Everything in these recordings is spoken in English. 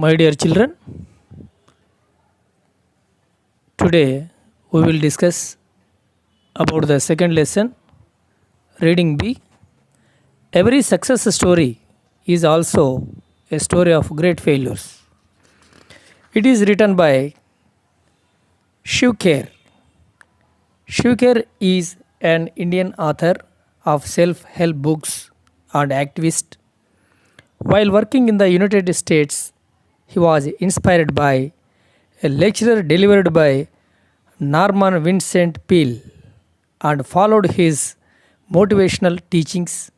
My dear children, today we will discuss about the second lesson, reading B. Every success story is also a story of great failures. It is written by Shiv Kher. Shiv Kher is an Indian author of self-help books and activist. While working in the United States, he was inspired by a lecture delivered by Norman Vincent Peale and followed his motivational teachings.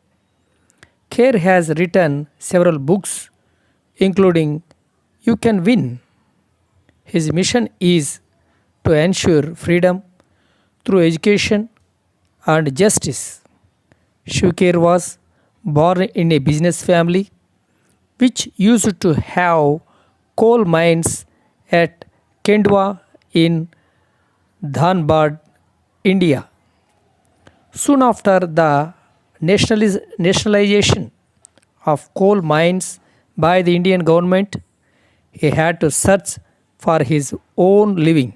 Kerr has written several books, including You Can Win. His mission is to ensure freedom through education and justice. Shukir was born in a business family which used to have coal mines at Kendwa in Dhanbad, India. Soon after the nationalization of coal mines by the Indian government, he had to search for his own living.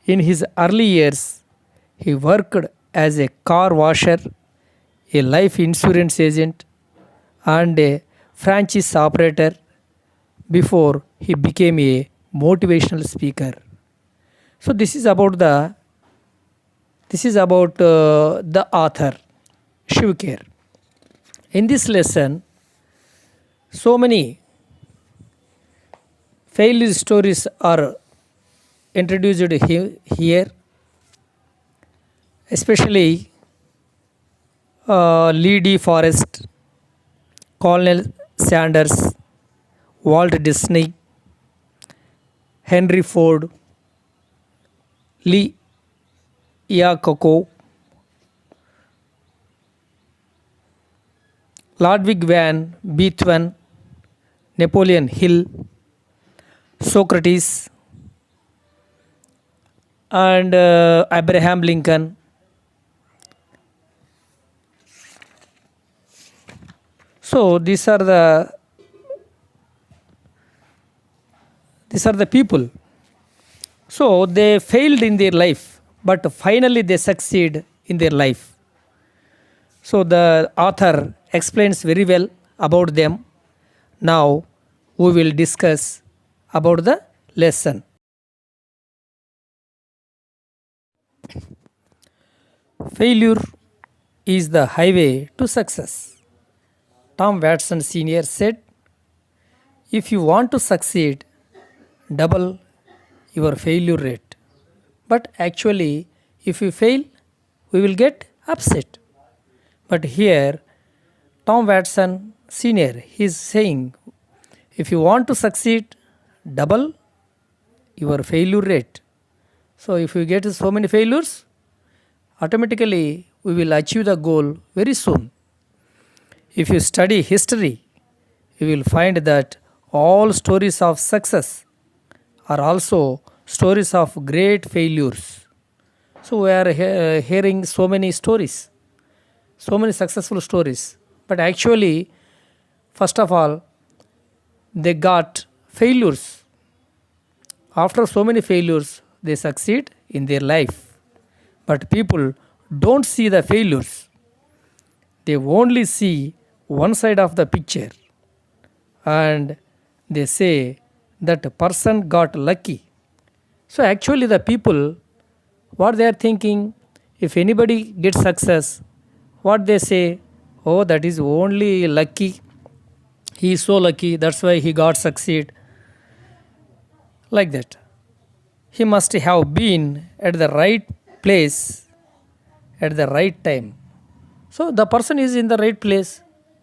In his early years, he worked as a car washer, a life insurance agent, and a franchise operator before he became a motivational speaker. So this is about the author Shivker. In this lesson, so many failure stories are introduced here, especially Lee D. Forrest, Colonel Sanders, Walt Disney, Henry Ford, Lee Iacocco, Ludwig van Beethoven, Napoleon Hill, Socrates, and Abraham Lincoln. So these are the people. So they failed in their life, but finally they succeed in their life. So the author explains very well about them. Now we will discuss about the lesson. Failure is the highway to success. Tom Watson Sr. said, if you want to succeed, double your failure rate. But actually, if you fail, we will get upset. But here, Tom Watson Sr. is saying, if you want to succeed, double your failure rate. So if you get so many failures, automatically we will achieve the goal very soon. If you study history, you will find that all stories of success are also stories of great failures. So we are hearing so many stories, so many successful stories. But actually, first of all, they got failures. After so many failures, they succeed in their life. But people don't see the failures. They only see one side of the picture. And they say that person got lucky. So actually the people, what they are thinking, if anybody gets success, what they say, oh, that is only lucky. He is so lucky, that's why he got succeed. Like that. He must have been at the right place at the right time. So the person is in the right place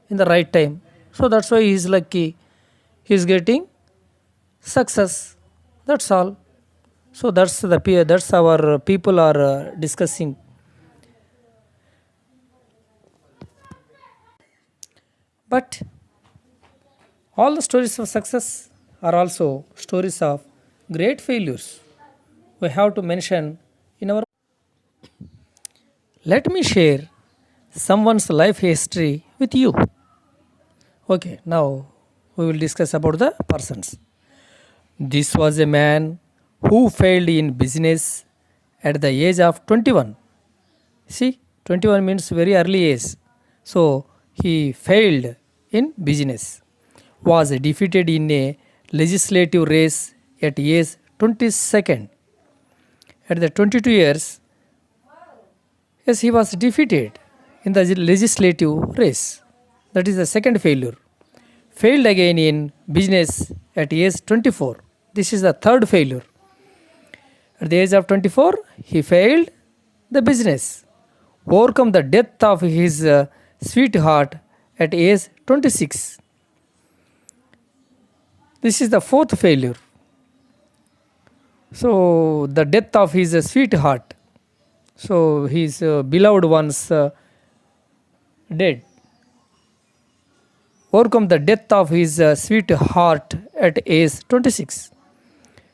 in the right time. So that's why he is lucky. He is getting success. That's all. So that's our people are discussing. But all the stories of success are also stories of great failures. We have to mention in our. Let me share someone's life history with you. Okay, now we will discuss about the persons. This was a man who failed in business at the age of 21. See, 21 means very early age. So he failed in business, was defeated in a legislative race at age 22nd. At the 22 years, yes, he was defeated in the legislative race. That is the second failure. Failed again in business at age 24. This is the third failure. At the age of 24, he failed the business. Overcome the death of his sweetheart at age 26. This is the fourth failure. So, the death of his sweetheart. So, his beloved ones dead. Overcome the death of his sweetheart at age 26.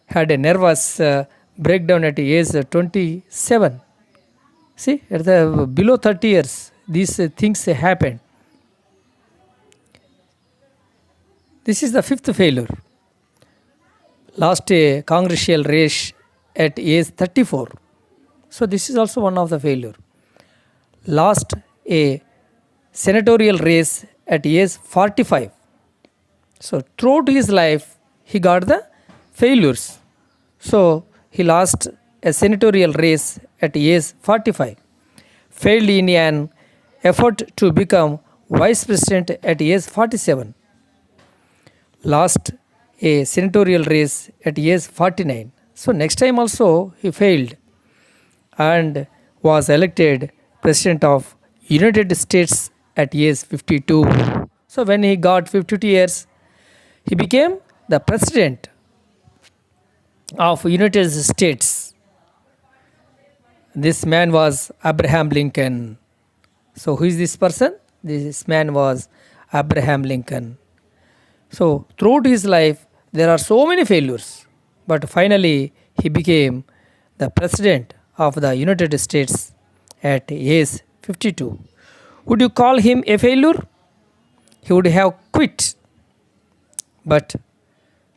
Had a nervous breakdown at age 27. See, at the below 30 years, these things happened. This is the fifth failure. Lost a congressional race at age 34. So this is also one of the failure. Lost a senatorial race at age 45. So throughout his life, he got the failures. So he lost a senatorial race at age 45. Failed in an effort to become vice president at age 47. Lost a senatorial race at age 49. So next time also he failed and was elected president of United States at age 52. So when he got 52 years, he became the president of United States. This man was Abraham Lincoln. So who is this person? This man was Abraham Lincoln. So throughout his life, there are so many failures. But finally, he became the president of the United States at age 52. Would you call him a failure? He would have quit. But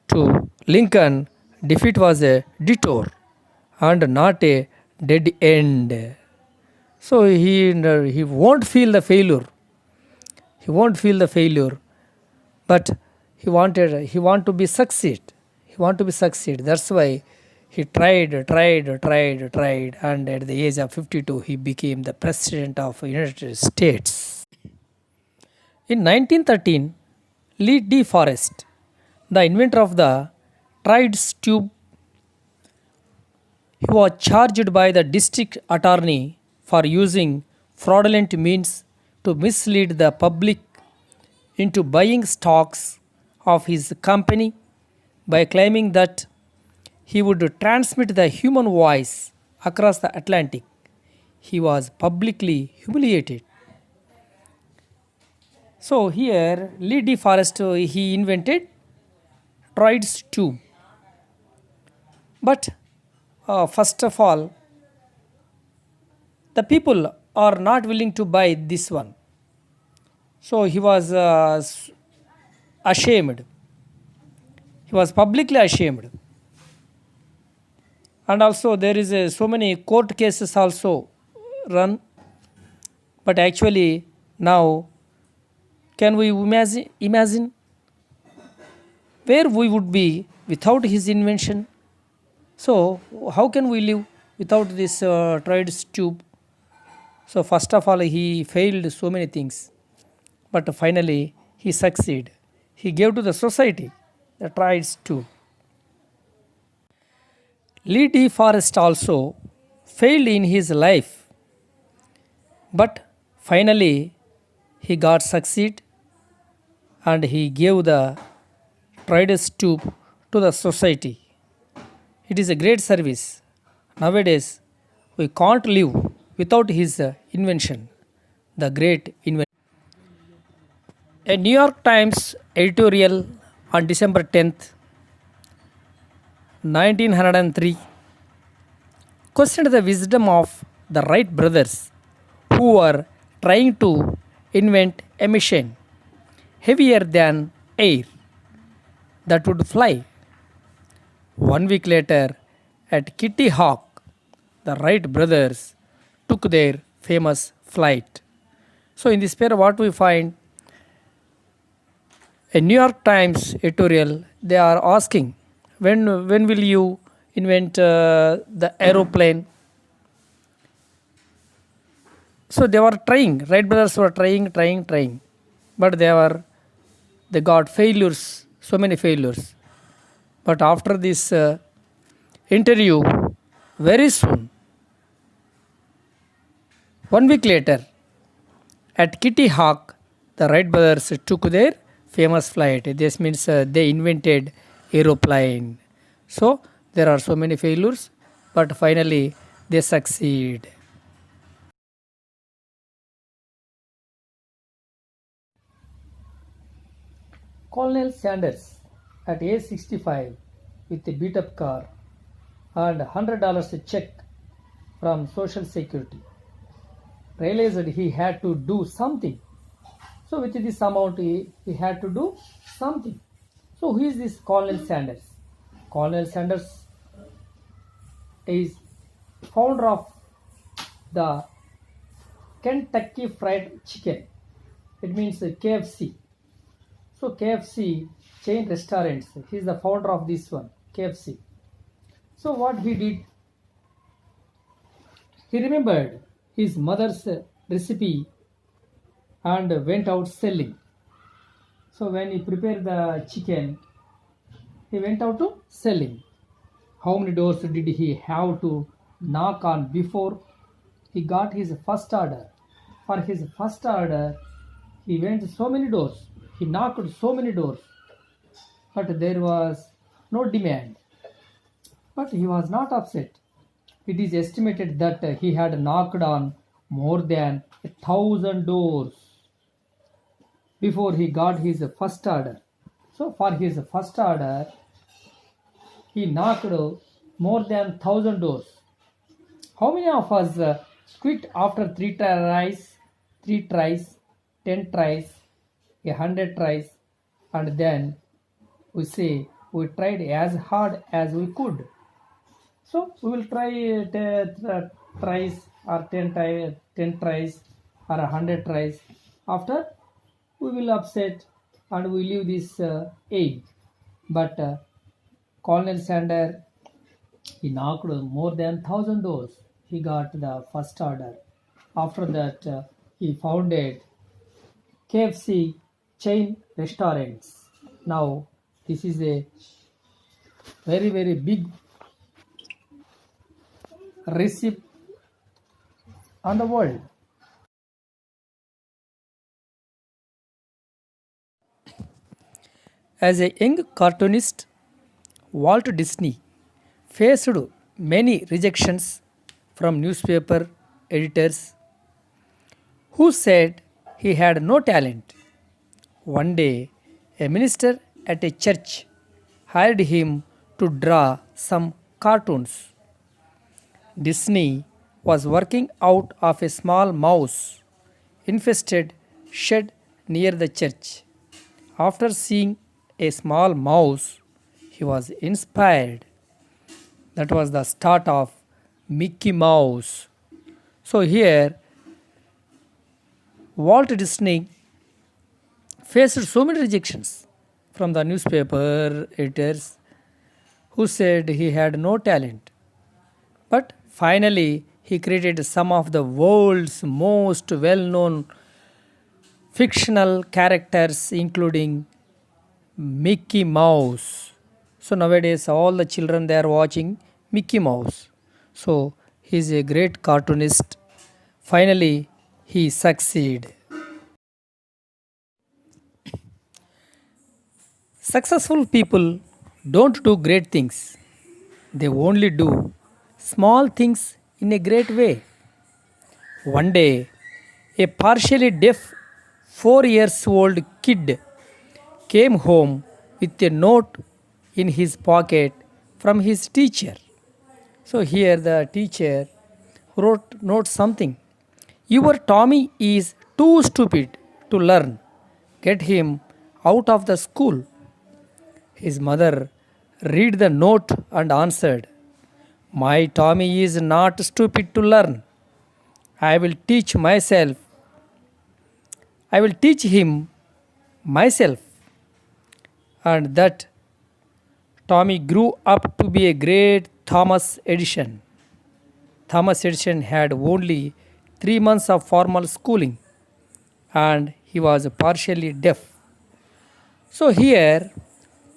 to Lincoln, defeat was a detour and not a dead end. So he won't feel the failure. He won't feel the failure. But he want to be succeed. He want to be succeed. That's why he tried, and at the age of 52, he became the president of United States. In 1913, Lee De Forest, the inventor of the Trides tube, he was charged by the district attorney for using fraudulent means to mislead the public into buying stocks of his company by claiming that he would transmit the human voice across the Atlantic. He was publicly humiliated. So here, Lee De Forest, he invented Trides tube. But first of all, the people are not willing to buy this one. So he was ashamed. He was publicly ashamed. And also there is so many court cases also run. But actually now, can we imagine where we would be without his invention? So how can we live without this Trides tube? So first of all, he failed so many things. But finally, he succeeded. He gave to the society the Trides tube. Lee De Forest also failed in his life, but finally he got succeed and he gave the Trides tube to the society. It is a great service. Nowadays, we can't live without his invention, the great invention. A New York Times editorial on December 10th, 1903 questioned the wisdom of the Wright brothers who were trying to invent a machine heavier than air that would fly. 1 week later, at Kitty Hawk, the Wright brothers took their famous flight. So, in this pair, what we find a New York Times editorial, they are asking, when will you invent the aeroplane? So they were trying. Wright brothers were trying, but they got failures, so many failures. But after this interview, very soon, 1 week later, at Kitty Hawk, the Wright brothers took their famous flight. This means they invented aeroplane. So there are so many failures, but finally they succeed. Colonel Sanders, at age 65, with a beat up car and $100 check from Social Security, realized he had to do something. So, with this amount, he had to do something. So, who is this Colonel Sanders? Colonel Sanders is founder of the Kentucky Fried Chicken. It means KFC. So KFC chain restaurants. He is the founder of this one, KFC. So what he did, he remembered his mother's recipe and went out selling. So when he prepared the chicken, he went out to selling. How many doors did he have to knock on before he got his first order? For his first order, he went so many doors. He knocked so many doors, but there was no demand. But he was not upset. It is estimated that he had knocked on more than 1,000 doors before he got his first order. So for his first order, he knocked more than 1,000 doors. How many of us quit after three tries, 10 tries, 100 tries, and then we say we tried as hard as we could. So we will try tries or 10 tries or 100 tries. After we will upset and we leave this aim. But Colonel Sander, he knocked more than 1,000 doors. He got the first order. After that, he founded KFC chain restaurants. Now, this is a very, very big recipe on the world. As a young cartoonist, Walt Disney faced many rejections from newspaper editors who said he had no talent. One day, a minister at a church hired him to draw some cartoons. Disney was working out of a small mouse infested shed near the church. After seeing a small mouse, he was inspired. That was the start of Mickey Mouse. So, here Walt Disney faced so many rejections from the newspaper editors who said he had no talent. But finally, he created some of the world's most well known fictional characters, including Mickey Mouse. So nowadays, all the children they are watching Mickey Mouse. So he is a great cartoonist. Finally, he succeed. Successful people don't do great things. They only do small things in a great way. One day, a partially deaf 4 years old kid came home with a note in his pocket from his teacher. So here the teacher wrote something. Your Tommy is too stupid to learn. Get him out of the school. His mother read the note and answered, "My Tommy is not stupid to learn. I will teach myself. I will teach him myself." And that Tommy grew up to be a great Thomas Edison. Thomas Edison had only 3 months of formal schooling and he was partially deaf. So here,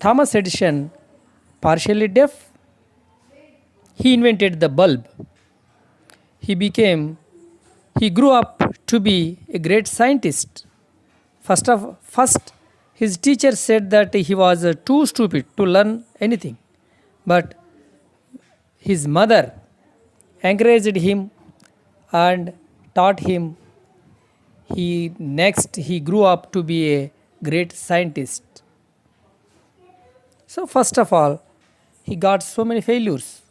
Thomas Edison, partially deaf, he invented the bulb. He became, he grew up to be a great scientist. First, his teacher said that he was too stupid to learn anything, but his mother encouraged him and taught him. He grew up to be a great scientist. So first of all, he got so many failures,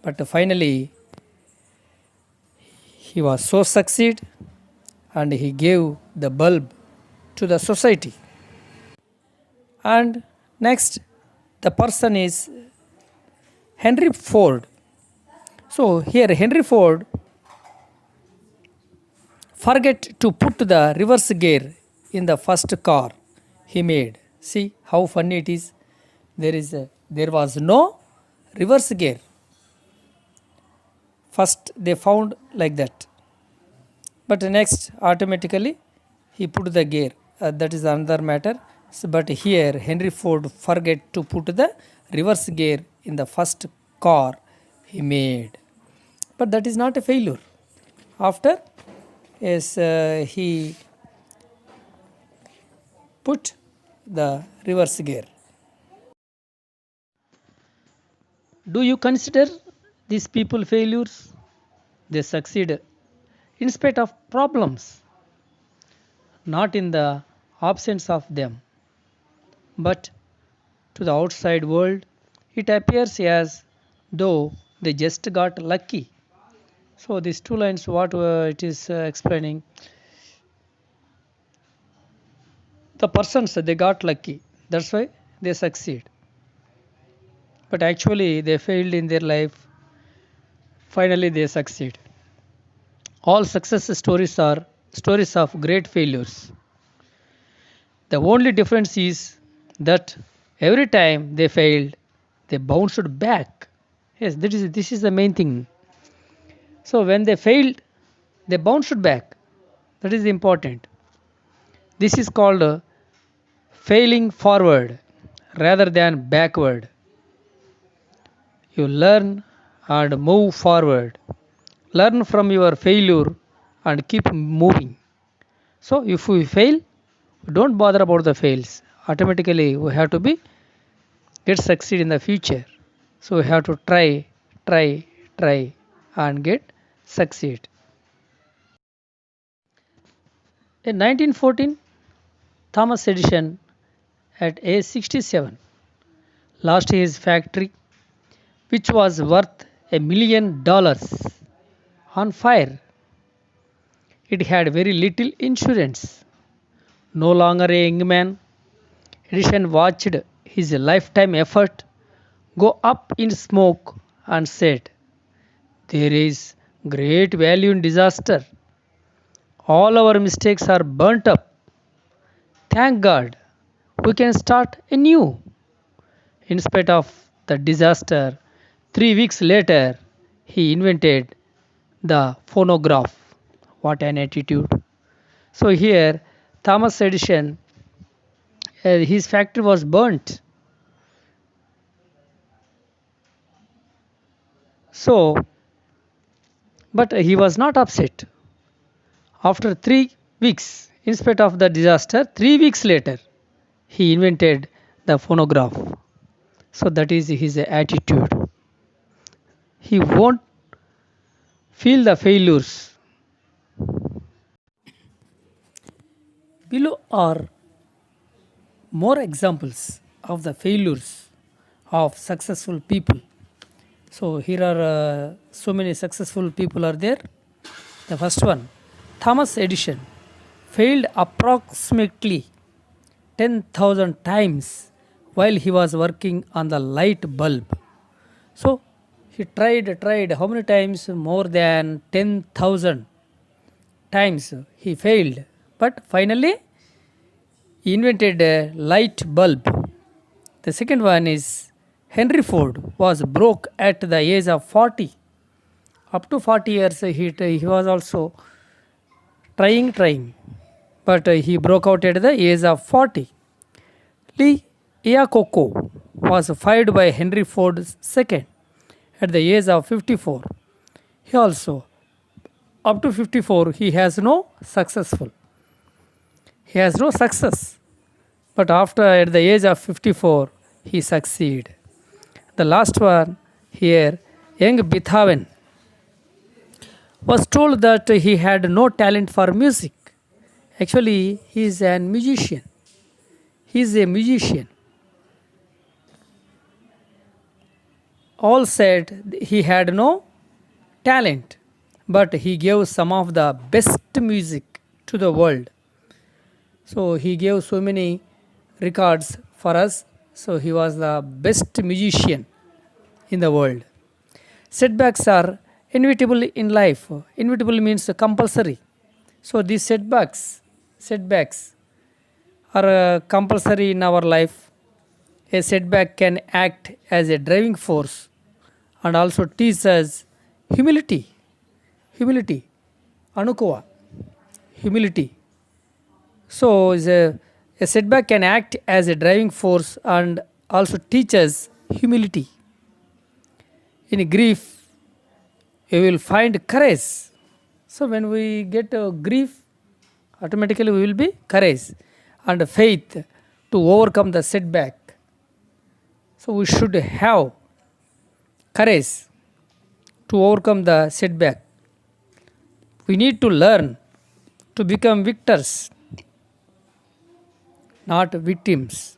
but finally he was so succeed and he gave the bulb to the society. And next, the person is Henry Ford. So here Henry Ford forget to put the reverse gear in the first car he made. See how funny it is. There was no reverse gear. First they found like that, but next automatically he put the gear. That is another matter. But here Henry Ford forget to put the reverse gear in the first car he made. But that is not a failure. After he put the reverse gear. Do you consider these people failures? They succeed in spite of problems, not in the absence of them, but to the outside world it appears as though they just got lucky. So these two lines, what it is explaining, the persons they got lucky, that's why they succeed, but actually they failed in their life. Finally they succeed. All success stories are stories of great failures. The only difference is that every time they failed, they bounced back. Yes, this is the main thing. So when they failed, they bounced back. That is important. This is called failing forward rather than backward. You learn and move forward. Learn from your failure and keep moving. So if we fail, don't bother about the fails. Automatically we have to be get succeed in the future. So we have to try and get succeed. In 1914, Thomas Edison at age 67 lost his factory which was worth $1 million on fire. It had very little insurance. No longer a young man, Edison watched his lifetime effort go up in smoke and said, "There is great value in disaster. All our mistakes are burnt up. Thank God, we can start anew." In spite of the disaster, 3 weeks later, he invented the phonograph. What an attitude! So here, Thomas Edison, his factory was burnt. So, but he was not upset. After 3 weeks, in spite of the disaster, 3 weeks later, he invented the phonograph. So that is his attitude. He won't feel the failures. Below are more examples of the failures of successful people. So here are so many successful people are there. The first one, Thomas Edison, failed approximately 10,000 times while he was working on the light bulb. So he tried how many times? More than 10,000 times he failed. But finally he invented a light bulb. The second one is Henry Ford was broke at the age of 40. Up to 40 years he was also trying, but he broke out at the age of 40. Lee Iacocca was fired by Henry Ford II at the age of 54. He also, up to 54, he has no successful. He has no success. But after at the age of 54, he succeed. The last one here, young Beethoven was told that he had no talent for music. Actually, he is a musician. He is a musician. All said he had no talent, but he gave some of the best music to the world. So he gave so many records for us. So he was the best musician in the world. Setbacks are inevitable in life. Inevitable means compulsory. So these setbacks are compulsory in our life. A setback can act as a driving force and also teach us humility. Anukuva, humility. So a setback can act as a driving force and also teach us humility. In grief, you will find courage. So when we get grief, automatically we will be courage and faith to overcome the setback. So we should have courage to overcome the setback. We need to learn to become victors, not victims.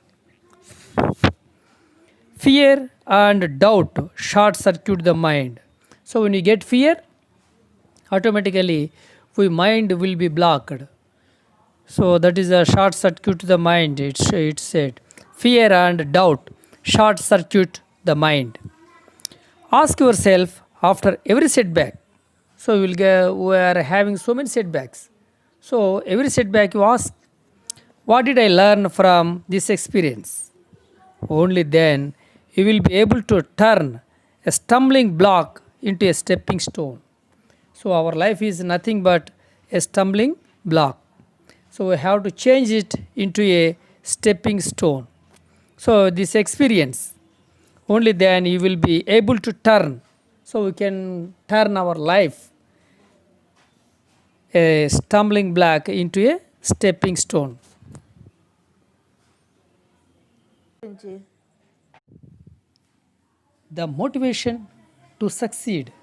Fear and doubt short circuit the mind. So when you get fear, automatically our mind will be blocked. So that is a short circuit to the mind. It said fear and doubt short circuit the mind. Ask yourself after every setback. So we are having so many setbacks. So every setback you ask, what did I learn from this experience? Only then you will be able to turn a stumbling block into a stepping stone. So our life is nothing but a stumbling block. So we have to change it into a stepping stone. So this experience, only then you will be able to turn. So we can turn our life a stumbling block into a stepping stone. The motivation to succeed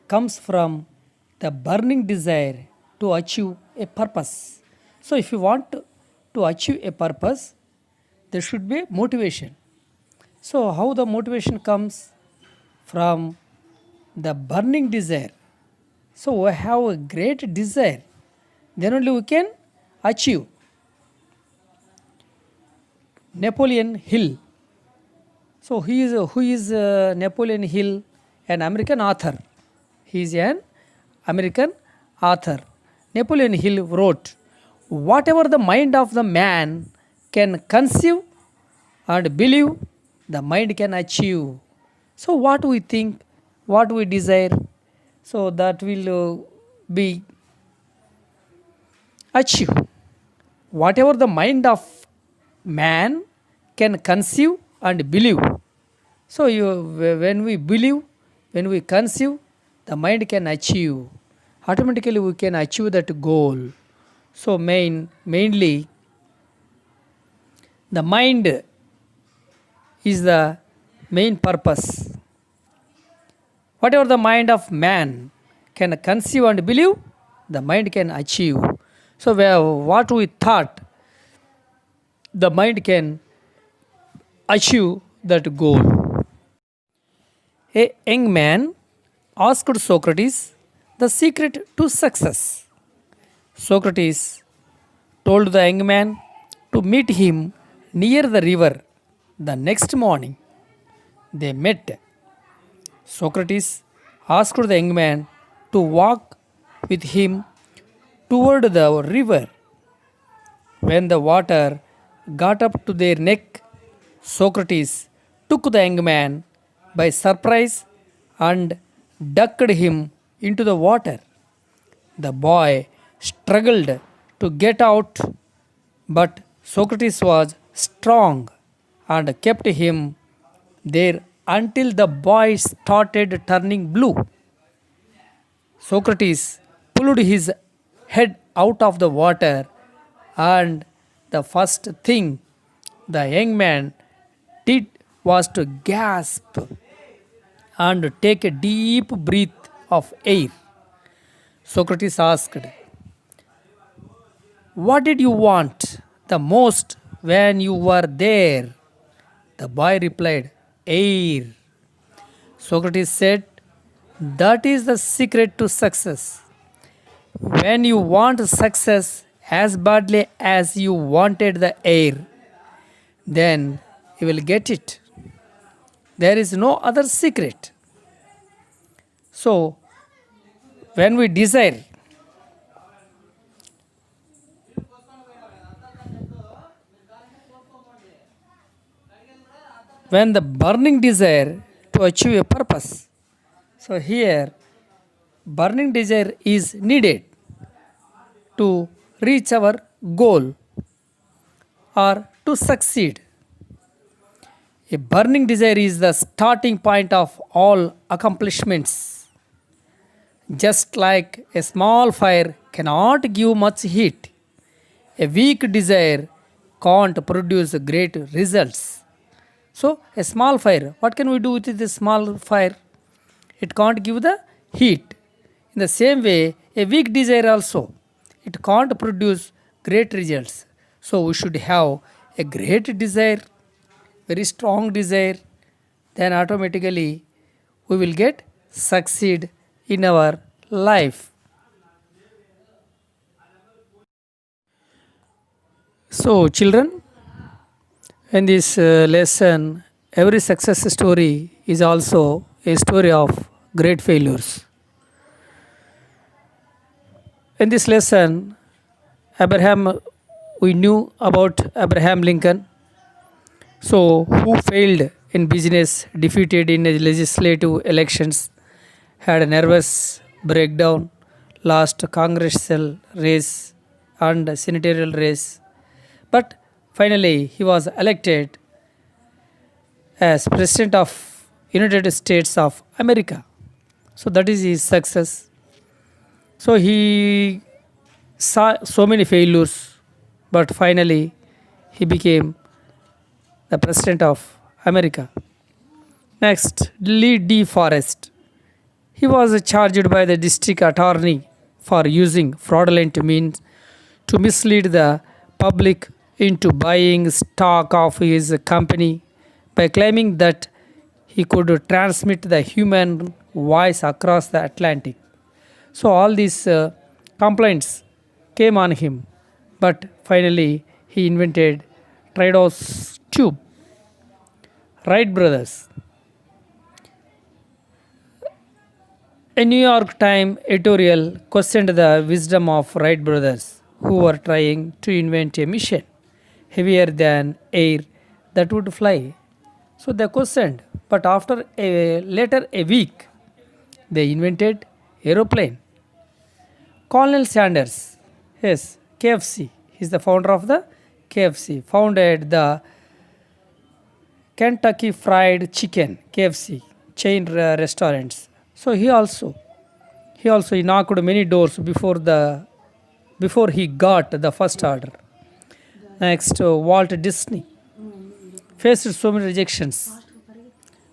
comes from the burning desire to achieve a purpose. So if you want to achieve a purpose, there should be motivation. So how the motivation comes? From the burning desire. So we have a great desire, then only we can achieve. Napoleon Hill. So who is Napoleon Hill? An American author. He is an American author. Napoleon Hill wrote, whatever the mind of the man can conceive and believe, the mind can achieve. So what we think, what we desire, so that will be achieved. Whatever the mind of man can conceive and believe. So when we believe, when we conceive, the mind can achieve. Automatically we can achieve that goal. So mainly the mind is the main purpose. Whatever the mind of man can conceive and believe, the mind can achieve. So what we thought, the mind can achieve that goal. A young man asked Socrates the secret to success. Socrates told the young man to meet him near the river The next morning, they met. Socrates asked the young man to walk with him toward the river. When the water got up to their neck, Socrates took the young man by surprise and ducked him into the water. The boy struggled to get out, but Socrates was strong and kept him there until the boy started turning blue. Socrates pulled his head out of the water, and the first thing the young man did was to gasp and take a deep breath of air. Socrates asked, "What did you want the most when you were there?" The boy replied, "Air." Socrates said, "That is the secret to success. When you want success as badly as you wanted the air, then you will get it. There is no other secret." So, when we desire, when the burning desire to achieve a purpose, so here burning desire is needed to reach our goal or to succeed. A burning desire is the starting point of all accomplishments. Just like a small fire cannot give much heat, a weak desire can't produce great results. So, a small fire, what can we do with this small fire? It can't give the heat. In the same way, a weak desire also, it can't produce great results. So, we should have a great desire, very strong desire, then automatically we will get succeed in our life. So, children, in this lesson, every success story is also a story of great failures. In this lesson, Abraham, we knew about Abraham Lincoln, so who failed in business, defeated in legislative elections, had a nervous breakdown, lost congressional race and senatorial race, but finally he was elected as president of United States of America. So that is his success. So he saw so many failures, but finally he became the president of America. Next, Lee D. Forrest. He was charged by the district attorney for using fraudulent means to mislead the public into buying stock of his company by claiming that he could transmit the human voice across the Atlantic. So all these complaints came on him, but finally he invented Triodos tube. Wright brothers. A New York Times editorial questioned the wisdom of Wright brothers, who were trying to invent a machine heavier than air that would fly. So they questioned, but after later a week, they invented aeroplane. Colonel Sanders, yes, KFC, he is the founder of the KFC, founded the Kentucky Fried Chicken (KFC) chain restaurants. So he also knocked many doors before he got the first order. Next, Walt Disney faced so many rejections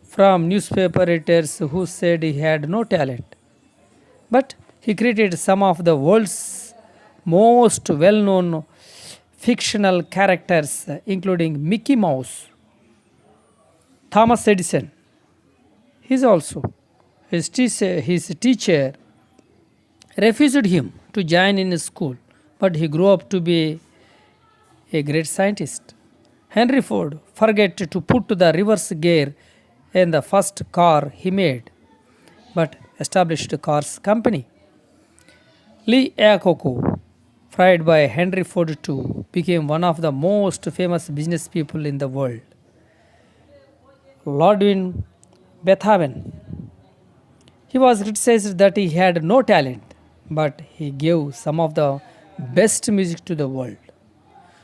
from newspaper editors who said he had no talent. But he created some of the world's most well known fictional characters, including Mickey Mouse. Thomas Edison, his teacher refused him to join in school, but he grew up to be a great scientist. Henry Ford forgot to put the reverse gear in the first car he made, but established cars company. Lee Iacocca, fried by Henry Ford too, became one of the most famous business people in the world. Ludwig Beethoven, he was criticized that he had no talent, but he gave some of the best music to the world.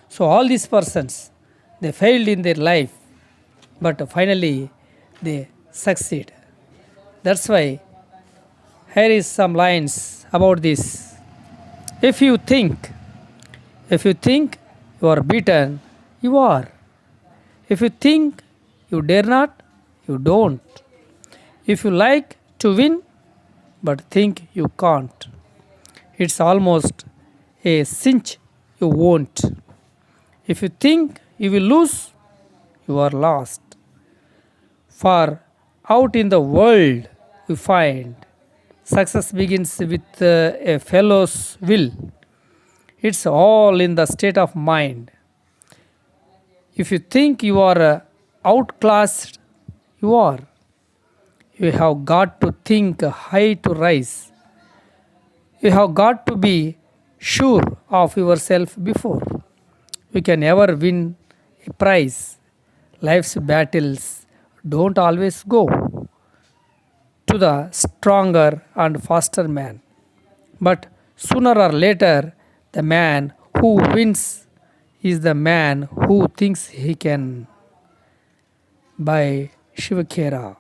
So all these persons, they failed in their life, but finally they succeed. That's why here is some lines about this. If you think, if you think you are beaten, you are. If you think you dare not, you don't. If you like to win but think you can't, it's almost a cinch you won't. If you think you will lose, you are lost. For out in the world we find success begins with a fellow's will. It's all in the state of mind. If you think you are outclassed, you are. You have got to think high to rise. You have got to be sure of yourself before you can ever win a prize. Life's battles don't always go to the stronger and faster man. But sooner or later, the man who wins is the man who thinks he can. By Shivakera.